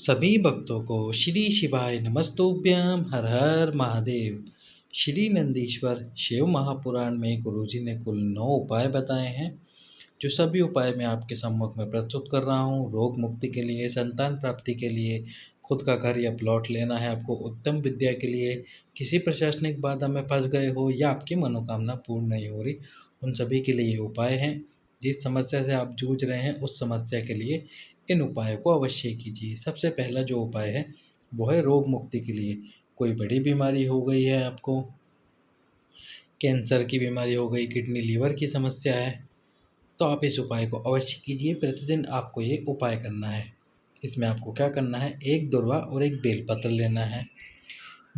सभी भक्तों को श्री शिवाय नमस्तुभ्यं हर हर महादेव। श्री नंदीश्वर शिव महापुराण में गुरुजी ने कुल 9 उपाय बताए हैं, जो सभी उपाय मैं आपके सम्मुख में प्रस्तुत कर रहा हूँ। रोग मुक्ति के लिए, संतान प्राप्ति के लिए, खुद का घर या प्लॉट लेना है आपको, उत्तम विद्या के लिए, किसी प्रशासनिक बाधा में फंस गए हो या आपकी मनोकामना पूर्ण नहीं हो रही, उन सभी के लिए ये उपाय हैं। जिस समस्या से आप जूझ रहे हैं उस समस्या के लिए इन उपायों को अवश्य कीजिए। सबसे पहला जो उपाय है वो है रोग मुक्ति के लिए। कोई बड़ी बीमारी हो गई है आपको, कैंसर की बीमारी हो गई, किडनी लीवर की समस्या है, तो आप इस उपाय को अवश्य कीजिए। प्रतिदिन आपको ये उपाय करना है। इसमें आपको क्या करना है, एक दुर्वा और एक बेलपत्र लेना है।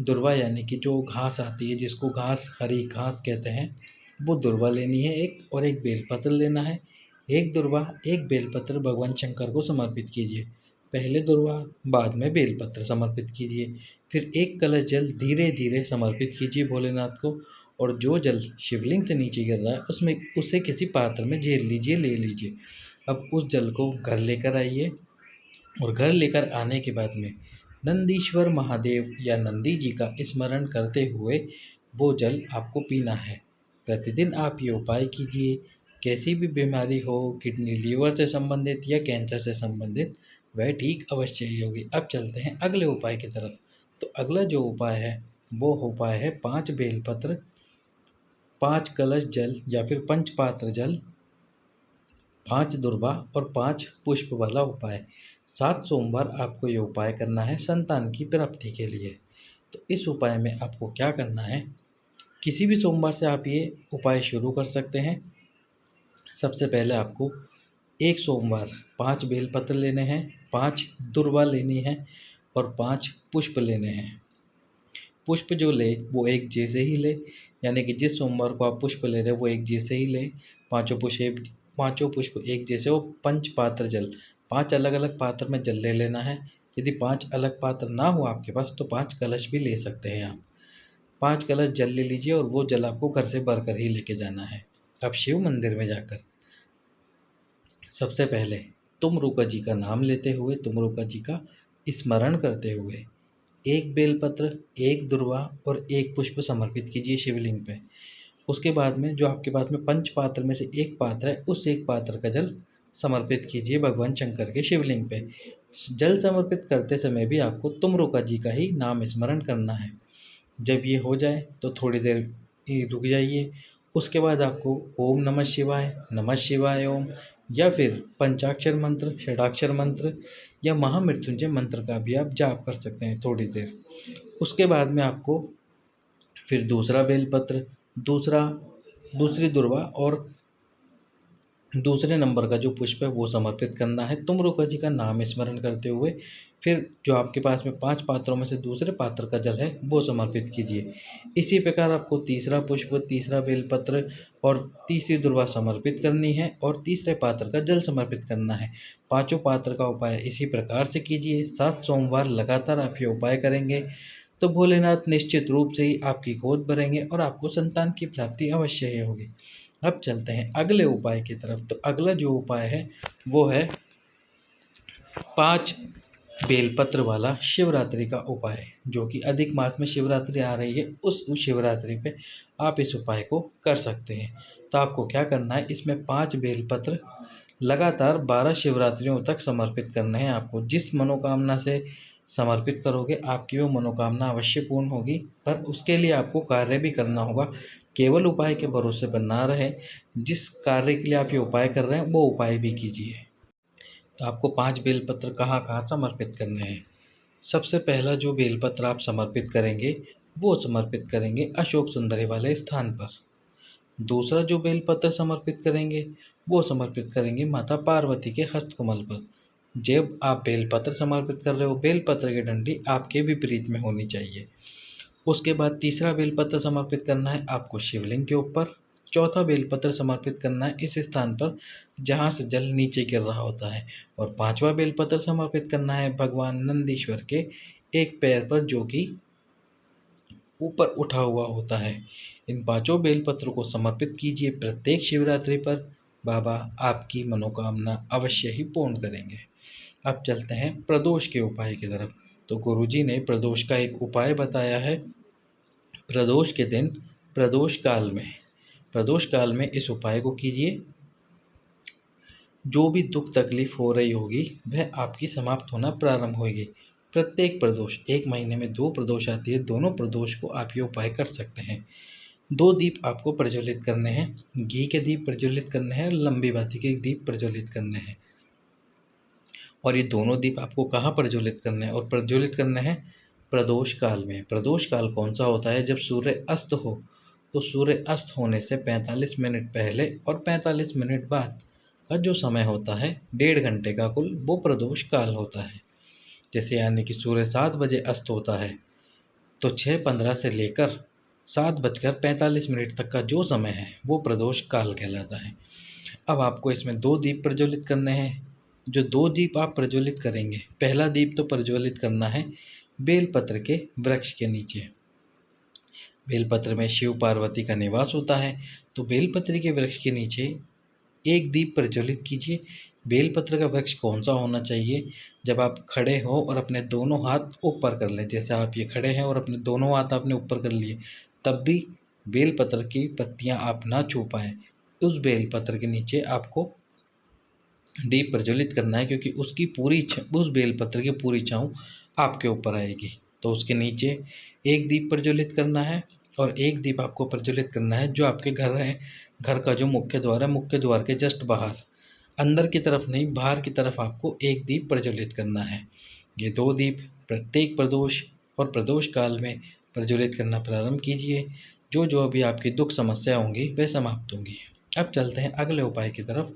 दुर्वा यानी कि जो घास आती है, जिसको घास हरी घास कहते हैं, वो दुर्वा लेनी है एक, और एक बेलपत्र लेना है। एक दुर्वा एक बेलपत्र भगवान शंकर को समर्पित कीजिए। पहले दुर्वा बाद में बेलपत्र समर्पित कीजिए। फिर एक कलश जल धीरे धीरे समर्पित कीजिए भोलेनाथ को, और जो जल शिवलिंग से नीचे गिर रहा है उसमें उसे किसी पात्र में झेल लीजिए, ले लीजिए। अब उस जल को घर लेकर आइए, और घर लेकर आने के बाद में नंदीश्वर महादेव या नंदी जी का स्मरण करते हुए वो जल आपको पीना है। प्रतिदिन आप ये उपाय कीजिए। कैसी भी बीमारी हो, किडनी लीवर से संबंधित या कैंसर से संबंधित, वह ठीक अवश्य ही होगी। अब चलते हैं अगले उपाय की तरफ। तो अगला जो उपाय है वो उपाय है 5 बेलपत्र, 5 कलश जल या फिर पंचपात्र जल, 5 दुर्वा और 5 पुष्प वाला उपाय। 7 सोमवार आपको ये उपाय करना है संतान की प्राप्ति के लिए। तो इस उपाय में आपको क्या करना है, किसी भी सोमवार से आप ये उपाय शुरू कर सकते हैं। सबसे पहले आपको एक सोमवार 5 बेलपत्र लेने हैं, 5 दुर्वा लेनी है और 5 पुष्प लेने हैं। पुष्प जो ले वो एक जैसे ही ले, यानी कि जिस सोमवार को आप पुष्प ले रहे हो वो एक जैसे ही ले। पांचों पुष्प एक जैसे हो। पंच पात्र जल, 5 अलग अलग पात्र में जल ले लेना है। यदि 5 अलग पात्र ना हो आपके पास तो 5 कलश भी ले सकते हैं आप। 5 कलश जल ले लीजिए और वो जल आपको घर से भर कर ही लेके जाना है। अब शिव मंदिर में जाकर सबसे पहले तुमरुका जी का नाम लेते हुए, तुमरुका जी का स्मरण करते हुए एक बेलपत्र, एक दुर्वा और एक पुष्प समर्पित कीजिए शिवलिंग पे। उसके बाद में जो आपके पास में पंच पात्र में से एक पात्र है, उस एक पात्र का जल समर्पित कीजिए भगवान शंकर के शिवलिंग पे। जल समर्पित करते समय भी आपको तुमरुका जी का ही नाम स्मरण करना है। जब ये हो जाए तो थोड़ी देर रुक जाइए। उसके बाद आपको ओम नमः शिवाय ओम, या फिर पंचाक्षर मंत्र, षडाक्षर मंत्र या महामृत्युंजय मंत्र का भी आप जाप कर सकते हैं थोड़ी देर। उसके बाद में आपको फिर दूसरा बेलपत्र, दूसरी दुर्वा और दूसरे नंबर का जो पुष्प है वो समर्पित करना है तुमरुका जी का नाम स्मरण करते हुए। फिर जो आपके पास में 5 पात्रों में से दूसरे पात्र का जल है वो समर्पित कीजिए। इसी प्रकार आपको तीसरा पुष्प, तीसरा बेलपत्र और तीसरी दुर्वा समर्पित करनी है और तीसरे पात्र का जल समर्पित करना है। पांचों पात्र का उपाय इसी प्रकार से कीजिए। 7 सोमवार लगातार आप ये उपाय करेंगे तो भोलेनाथ निश्चित रूप से ही आपकी गोद भरेंगे और आपको संतान की प्राप्ति अवश्य ही होगी। अब चलते हैं अगले उपाय की तरफ। तो अगला जो उपाय है वो है 5 बेलपत्र वाला शिवरात्रि का उपाय, जो कि अधिक मास में शिवरात्रि आ रही है, उस शिवरात्रि पे आप इस उपाय को कर सकते हैं। तो आपको क्या करना है, इसमें 5 बेलपत्र लगातार 12 शिवरात्रियों तक समर्पित करने हैं आपको। जिस मनोकामना से समर्पित करोगे आपकी वो मनोकामना अवश्य पूर्ण होगी, पर उसके लिए आपको कार्य भी करना होगा। केवल उपाय के भरोसे पर ना रहे, जिस कार्य के लिए आप ये उपाय कर रहे हैं वो उपाय भी कीजिए। तो आपको 5 बेलपत्र कहाँ कहाँ समर्पित करने हैं। सबसे पहला जो बेलपत्र आप समर्पित करेंगे वो समर्पित करेंगे अशोक सुंदरी वाले स्थान पर। दूसरा जो बेलपत्र समर्पित करेंगे वो समर्पित करेंगे माता पार्वती के हस्तकमल पर। जब आप बेलपत्र समर्पित कर रहे हो, बेलपत्र की डंडी आपके विपरीत में होनी चाहिए। उसके बाद तीसरा बेलपत्र समर्पित करना है आपको शिवलिंग के ऊपर। चौथा बेलपत्र समर्पित करना है इस स्थान पर जहाँ से जल नीचे गिर रहा होता है। और पांचवा बेलपत्र समर्पित करना है भगवान नंदीश्वर के एक पैर पर, जो कि ऊपर उठा हुआ होता है। इन पांचों बेलपत्र को समर्पित कीजिए प्रत्येक शिवरात्रि पर। बाबा आपकी मनोकामना अवश्य ही पूर्ण करेंगे। अब चलते हैं प्रदोष के उपाय की तरफ। तो गुरुजी ने प्रदोष का एक उपाय बताया है। प्रदोष के दिन प्रदोष काल में इस उपाय को कीजिए। जो भी दुख तकलीफ हो रही होगी वह आपकी समाप्त होना प्रारंभ होगी। प्रत्येक प्रदोष, एक महीने में 2 प्रदोष आती है, दोनों प्रदोष को आप ये उपाय कर सकते हैं। 2 दीप आपको प्रज्वलित करने हैं, घी के दीप प्रज्वलित करने हैं, लंबी बाती के दीप प्रज्वलित करने हैं। और ये दोनों दीप आपको कहाँ प्रज्वलित करने हैं? और प्रज्वलित करने हैं प्रदोष काल में। प्रदोष काल कौन सा होता है? जब सूर्य अस्त हो। तो सूर्य अस्त होने से 45 मिनट पहले और 45 मिनट बाद का जो समय होता है, 1.5 घंटे का कुल, वो प्रदोष काल होता है। जैसे यानी कि सूर्य 7 बजे अस्त होता है, तो 6:15 से लेकर 7:45 तक का जो समय है वो प्रदोष काल कहलाता है। अब आपको इसमें 2 दीप प्रज्वलित करने हैं। जो 2 दीप आप प्रज्वलित करेंगे, पहला दीप तो प्रज्वलित करना है बेलपत्र के वृक्ष के नीचे। बेलपत्र में शिव पार्वती का निवास होता है, तो बेलपत्र के वृक्ष के नीचे एक दीप प्रज्वलित कीजिए। बेलपत्र का वृक्ष कौन सा होना चाहिए? जब आप खड़े हो और अपने दोनों हाथ ऊपर कर लें, जैसे आप ये खड़े हैं और अपने दोनों हाथ आपने ऊपर कर लिए, तब भी बेलपत्र की पत्तियां आप ना छू पाएँ। उस बेलपत्र के नीचे आपको दीप प्रज्वलित करना है, क्योंकि उस बेलपत्र की पूरी छाँव आपके ऊपर आएगी। तो उसके नीचे एक दीप प्रज्वलित करना है और एक दीप आपको प्रज्वलित करना है जो आपके घर है, घर का जो मुख्य द्वार है, मुख्य द्वार के जस्ट बाहर, अंदर की तरफ नहीं, बाहर की तरफ आपको एक दीप प्रज्वलित करना है। ये 2 दीप प्रत्येक प्रदोष और प्रदोष काल में प्रज्वलित करना प्रारंभ कीजिए। जो जो अभी आपकी दुख समस्या होंगी वह समाप्त होंगी। अब चलते हैं अगले उपाय की तरफ।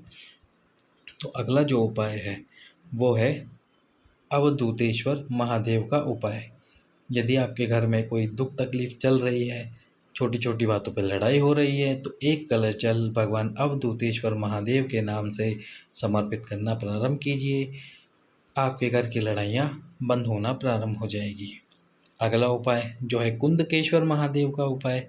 तो अगला जो उपाय है वो है अवधूतेश्वर महादेव का उपाय। यदि आपके घर में कोई दुख तकलीफ चल रही है, छोटी छोटी बातों पर लड़ाई हो रही है, तो एक कलश जल भगवान अवधूतेश्वर महादेव के नाम से समर्पित करना प्रारंभ कीजिए। आपके घर की लड़ाइयाँ बंद होना प्रारंभ हो जाएगी। अगला उपाय जो है कुंदकेश्वर महादेव का उपाय।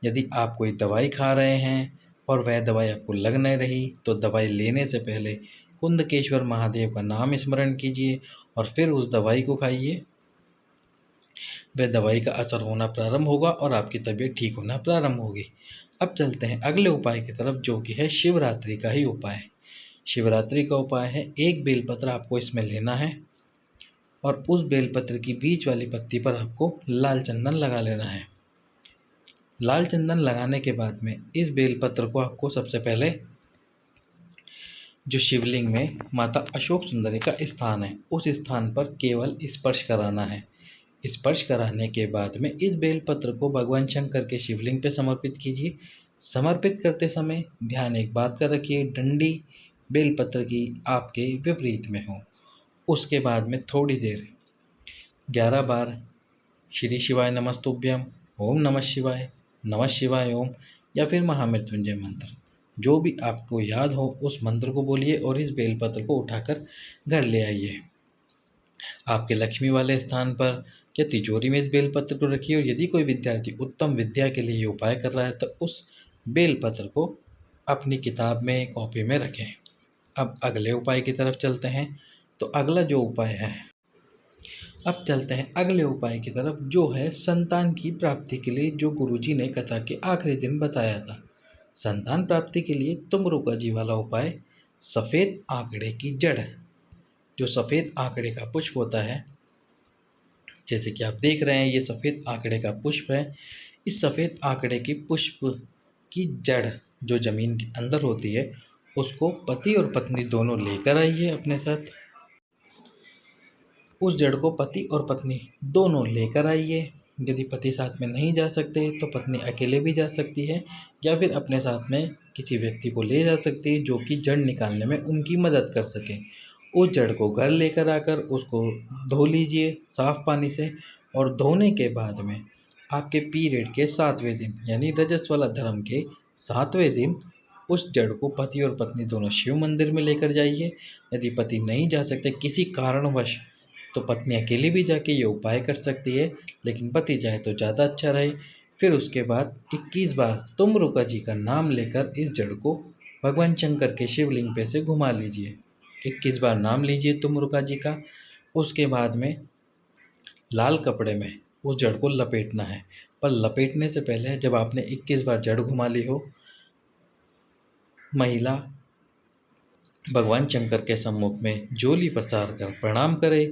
यदि आप कोई दवाई खा रहे हैं और वह दवाई आपको लग नहीं रही, तो दवाई लेने से पहले कुंदकेश्वर महादेव का नाम स्मरण कीजिए और फिर उस दवाई को खाइए। वह दवाई का असर होना प्रारंभ होगा और आपकी तबीयत ठीक होना प्रारंभ होगी। अब चलते हैं अगले उपाय की तरफ, जो कि है शिवरात्रि का ही उपाय। शिवरात्रि का उपाय है, एक बेलपत्र आपको इसमें लेना है और उस बेलपत्र की बीच वाली पत्ती पर आपको लाल चंदन लगा लेना है। लाल चंदन लगाने के बाद में इस बेलपत्र को आपको सबसे पहले जो शिवलिंग में माता अशोक सुंदरी का स्थान है, उस स्थान पर केवल स्पर्श कराना है। स्पर्श कराने के बाद में इस बेलपत्र को भगवान शंकर के शिवलिंग पे समर्पित कीजिए। समर्पित करते समय ध्यान एक बात का रखिए, डंडी बेलपत्र की आपके विपरीत में हो। उसके बाद में थोड़ी देर 11 बार श्री शिवाय नमस्तुभ्यम, ओम नमः शिवाय ओम, या फिर महामृत्युंजय मंत्र, जो भी आपको याद हो उस मंत्र को बोलिए और इस बेलपत्र को उठाकर घर ले आइए। आपके लक्ष्मी वाले स्थान पर या तिजोरी में इस बेलपत्र को रखिए। और यदि कोई विद्यार्थी उत्तम विद्या के लिए ये उपाय कर रहा है, तो उस बेलपत्र को अपनी किताब में, कॉपी में रखें। अब अगले उपाय की तरफ चलते हैं। तो अगला जो उपाय है, अब चलते हैं अगले उपाय की तरफ, जो है संतान की प्राप्ति के लिए, जो गुरुजी ने कथा के आखिरी दिन बताया था। संतान प्राप्ति के लिए तुमरुका जी वाला उपाय, सफ़ेद आंकड़े की जड़। जो सफ़ेद आंकड़े का पुष्प होता है, जैसे कि आप देख रहे हैं, ये सफ़ेद आंकड़े का पुष्प है। इस सफ़ेद आंकड़े की पुष्प की जड़ जो ज़मीन के अंदर होती है, उसको पति और पत्नी दोनों लेकर आइए अपने साथ। उस जड़ को पति और पत्नी दोनों लेकर आइए। यदि पति साथ में नहीं जा सकते तो पत्नी अकेले भी जा सकती है, या फिर अपने साथ में किसी व्यक्ति को ले जा सकती है जो कि जड़ निकालने में उनकी मदद कर सके। उस जड़ को घर लेकर आकर उसको धो लीजिए साफ़ पानी से, और धोने के बाद में आपके पीरियड के 7वें दिन, यानी रजस्वला धर्म के 7वें दिन, उस जड़ को पति और पत्नी दोनों शिव मंदिर में लेकर जाइए। यदि पति नहीं जा सकते किसी कारणवश, तो पत्नी अकेली भी जाके ये उपाय कर सकती है, लेकिन पति जाए तो ज़्यादा अच्छा रहे। फिर उसके बाद 21 बार तुमरुका जी का नाम लेकर इस जड़ को भगवान शंकर के शिवलिंग पे से घुमा लीजिए। 21 बार नाम लीजिए तुमरुका जी का। उसके बाद में लाल कपड़े में उस जड़ को लपेटना है, पर लपेटने से पहले जब आपने 21 बार जड़ घुमा ली हो, महिला भगवान शंकर के सम्मुख में जोली प्रसार कर प्रणाम करे,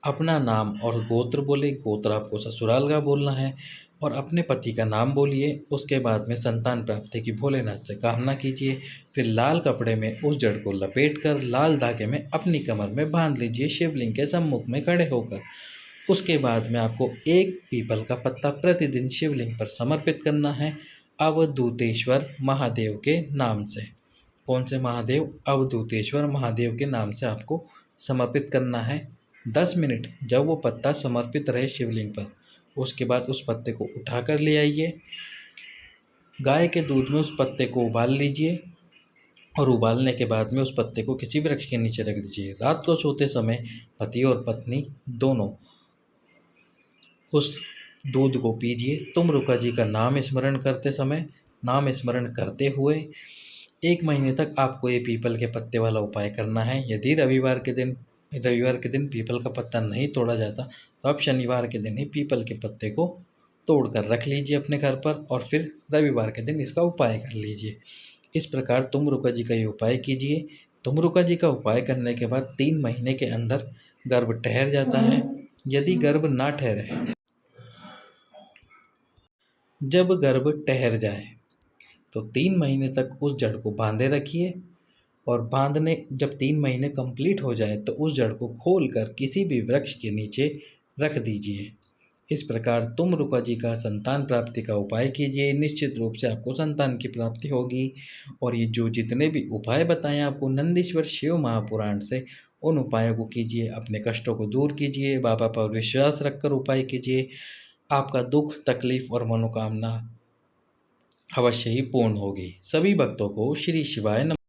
अपना नाम और गोत्र बोले। गोत्र आपको ससुराल का बोलना है और अपने पति का नाम बोलिए। उसके बाद में संतान प्राप्ति की भोलेनाथ से कामना कीजिए। फिर लाल कपड़े में उस जड़ को लपेट कर लाल धागे में अपनी कमर में बांध लीजिए, शिवलिंग के सम्मुख में खड़े होकर। उसके बाद में आपको एक पीपल का पत्ता प्रतिदिन शिवलिंग पर समर्पित करना है, अवधूतेश्वर महादेव के नाम से। कौन से महादेव? अवधूतेश्वर महादेव के नाम से आपको समर्पित करना है। 10 मिनट जब वो पत्ता समर्पित रहे शिवलिंग पर, उसके बाद उस पत्ते को उठा कर ले आइए, गाय के दूध में उस पत्ते को उबाल लीजिए और उबालने के बाद में उस पत्ते को किसी वृक्ष के नीचे रख दीजिए। रात को सोते समय पति और पत्नी दोनों उस दूध को पीजिए। तुमरुका जी का नाम स्मरण करते समय, नाम स्मरण करते हुए 1 महीने तक आपको ये पीपल के पत्ते वाला उपाय करना है। यदि रविवार के दिन पीपल का पत्ता नहीं तोड़ा जाता, तो आप शनिवार के दिन ही पीपल के पत्ते को तोड़ कर रख लीजिए अपने घर पर और फिर रविवार के दिन इसका उपाय कर लीजिए। इस प्रकार तुमरुका जी का ये उपाय कीजिए। तुमरुका जी का उपाय करने के बाद 3 महीने के अंदर गर्भ ठहर जाता है। यदि गर्भ ना ठहरे, जब गर्भ ठहर जाए तो 3 महीने तक उस जड़ को बांधे रखिए और जब 3 महीने कंप्लीट हो जाए तो उस जड़ को खोलकर किसी भी वृक्ष के नीचे रख दीजिए। इस प्रकार तुमरुका जी का संतान प्राप्ति का उपाय कीजिए, निश्चित रूप से आपको संतान की प्राप्ति होगी। और ये जो जितने भी उपाय बताएं आपको नंदीश्वर शिव महापुराण से, उन उपायों को कीजिए, अपने कष्टों को दूर कीजिए, बाबा पर विश्वास रखकर उपाय कीजिए। आपका दुख, तकलीफ और मनोकामना अवश्य ही पूर्ण होगी। सभी भक्तों को श्री शिवाय नमः।